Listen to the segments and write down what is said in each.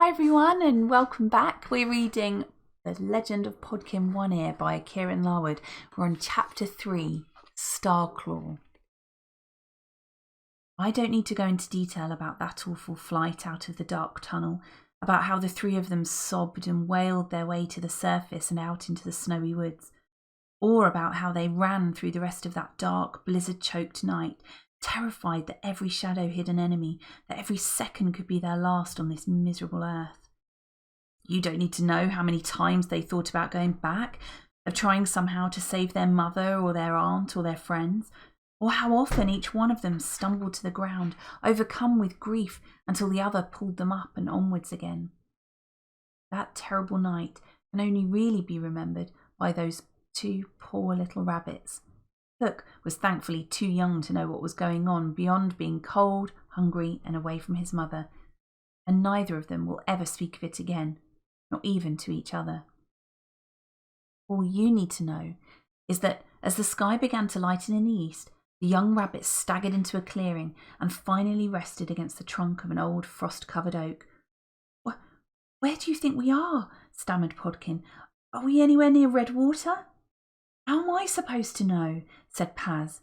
Hi everyone and welcome back. We're reading The Legend of Podkin One Ear by Kieran Larwood. We're on chapter 3, Starclaw. I don't need to go into detail about that awful flight out of the dark tunnel, about how the three of them sobbed and wailed their way to the surface and out into the snowy woods, or about how they ran through the rest of that dark, blizzard-choked night, terrified that every shadow hid an enemy, that every second could be their last on this miserable earth. You don't need to know how many times they thought about going back, of trying somehow to save their mother or their aunt or their friends, or how often each one of them stumbled to the ground, overcome with grief, until the other pulled them up and onwards again. That terrible night can only really be remembered by those two poor little rabbits. Hook was thankfully too young to know what was going on beyond being cold, hungry and away from his mother, and neither of them will ever speak of it again, not even to each other. All you need to know is that as the sky began to lighten in the east, the young rabbits staggered into a clearing and finally rested against the trunk of an old frost-covered oak. "Where do you think we are?" stammered Podkin. "Are we anywhere near Redwater?" "How am I supposed to know?" said Paz.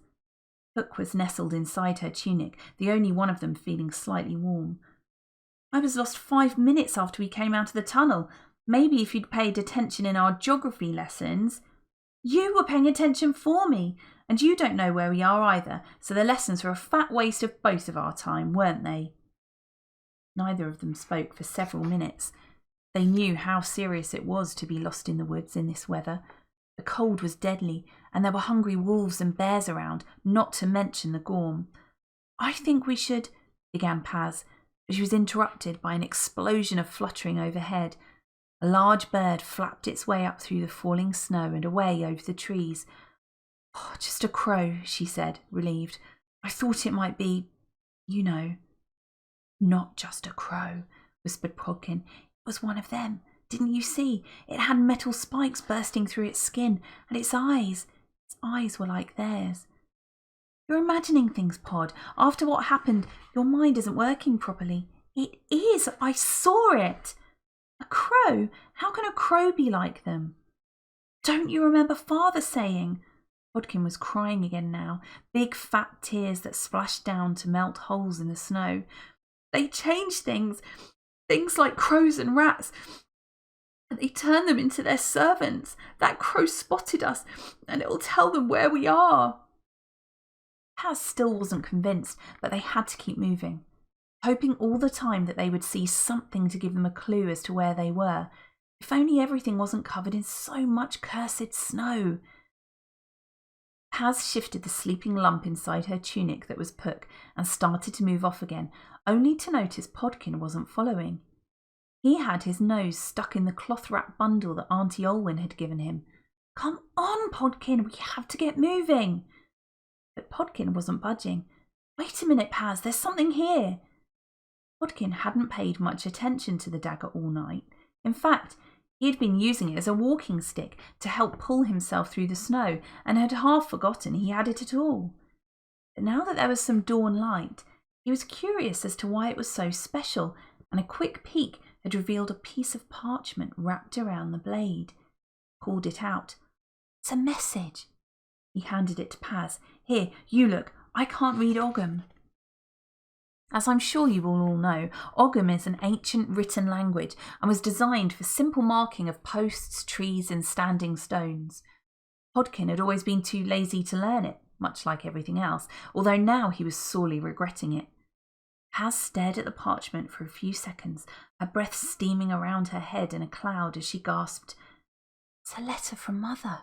Hook was nestled inside her tunic, the only one of them feeling slightly warm. "I was lost 5 minutes after we came out of the tunnel. Maybe if you'd paid attention in our geography lessons—" "You were paying attention for me, and you don't know where we are either, so the lessons were a fat waste of both of our time, weren't they?" Neither of them spoke for several minutes. They knew how serious it was to be lost in the woods in this weather. The cold was deadly, and there were hungry wolves and bears around, not to mention the Gorm. "I think we should—" began Paz, but she was interrupted by an explosion of fluttering overhead. A large bird flapped its way up through the falling snow and away over the trees. "Oh, just a crow," she said, relieved. "I thought it might be, you know." "Not just a crow," whispered Podkin. "It was one of them. Didn't you see? It had metal spikes bursting through its skin, and its eyes were like theirs." "You're imagining things, Pod. After what happened, your mind isn't working properly." "It is! I saw it!" "A crow? How can a crow be like them?" "Don't you remember Father saying—" Podkin was crying again now, big fat tears that splashed down to melt holes in the snow. "They change things like crows and rats. They turn them into their servants. That crow spotted us, and it'll tell them where we are." Paz still wasn't convinced, but they had to keep moving, hoping all the time that they would see something to give them a clue as to where they were. If only everything wasn't covered in so much cursed snow. Paz shifted the sleeping lump inside her tunic that was Puck and started to move off again, only to notice Podkin wasn't following. He had his nose stuck in the cloth-wrapped bundle that Auntie Olwyn had given him. "Come on, Podkin, we have to get moving." But Podkin wasn't budging. "Wait a minute, Paz, there's something here." Podkin hadn't paid much attention to the dagger all night. In fact, he had been using it as a walking stick to help pull himself through the snow and had half forgotten he had it at all. But now that there was some dawn light, he was curious as to why it was so special, and a quick peek had revealed a piece of parchment wrapped around the blade. He pulled it out. "It's a message." He handed it to Paz. "Here, you look. I can't read Ogham." As I'm sure you will all know, Ogham is an ancient written language and was designed for simple marking of posts, trees and standing stones. Podkin had always been too lazy to learn it, much like everything else, although now he was sorely regretting it. Paz stared at the parchment for a few seconds, her breath steaming around her head in a cloud as she gasped, "It's a letter from Mother."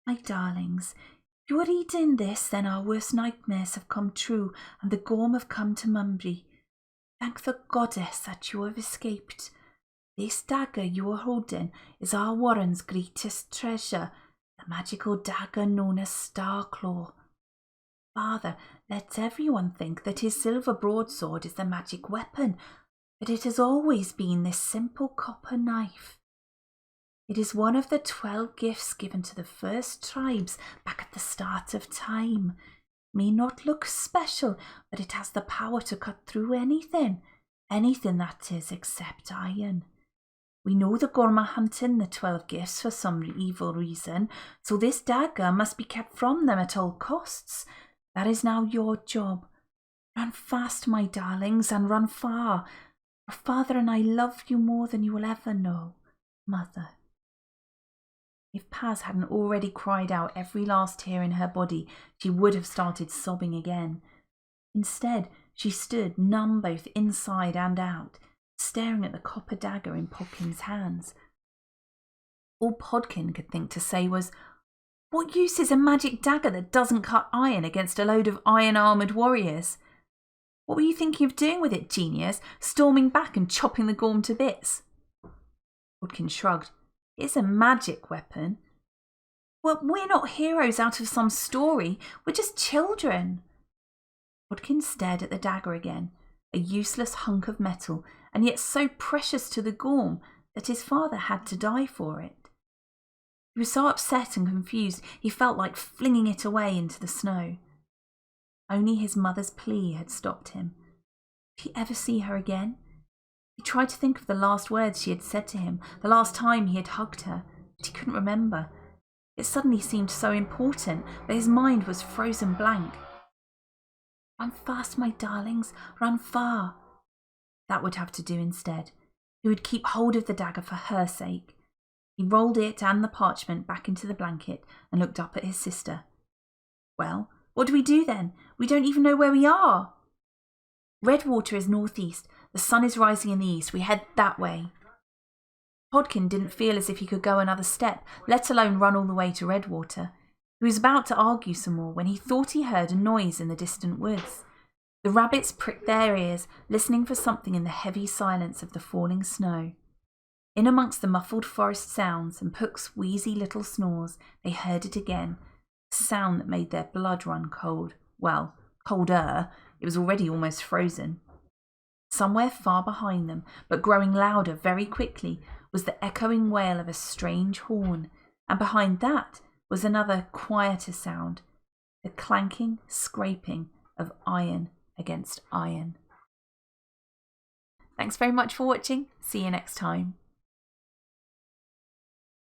"My darlings, if you're reading this, then our worst nightmares have come true and the Gorm have come to Mumbury. Thank the goddess that you have escaped. This dagger you are holding is our Warren's greatest treasure, the magical dagger known as Starclaw. Father lets everyone think that his silver broadsword is the magic weapon, but it has always been this simple copper knife. It is one of the 12 gifts given to the first tribes back at the start of time. May not look special, but it has the power to cut through anything. Anything, that is, except iron. We know the Gorma hunting the 12 gifts for some evil reason, so this dagger must be kept from them at all costs. That is now your job. Run fast, my darlings, and run far. Your father and I love you more than you will ever know, Mother. If Paz hadn't already cried out every last tear in her body, she would have started sobbing again. Instead, she stood, numb both inside and out, staring at the copper dagger in Podkin's hands. All Podkin could think to say was, "What use is a magic dagger that doesn't cut iron against a load of iron-armoured warriors? What were you thinking of doing with it, genius? Storming back and chopping the Gorm to bits?" Podkin shrugged. "It's a magic weapon." "Well, we're not heroes out of some story. We're just children." Podkin stared at the dagger again, a useless hunk of metal, and yet so precious to the Gorm that his father had to die for it. He was so upset and confused he felt like flinging it away into the snow. Only his mother's plea had stopped him. Would he ever see her again? He tried to think of the last words she had said to him, the last time he had hugged her, but he couldn't remember. It suddenly seemed so important, but his mind was frozen blank. "Run fast, my darlings, run far." That would have to do instead. He would keep hold of the dagger for her sake. He rolled it and the parchment back into the blanket and looked up at his sister. "Well, what do we do then? We don't even know where we are." "Redwater is northeast. The sun is rising in the east. We head that way." Podkin didn't feel as if he could go another step, let alone run all the way to Redwater. He was about to argue some more when he thought he heard a noise in the distant woods. The rabbits pricked their ears, listening for something in the heavy silence of the falling snow. In amongst the muffled forest sounds and Puck's wheezy little snores, they heard it again, a sound that made their blood run cold. Well, colder. It was already almost frozen. Somewhere far behind them, but growing louder very quickly, was the echoing wail of a strange horn, and behind that was another quieter sound, the clanking, scraping of iron against iron. Thanks very much for watching. See you next time.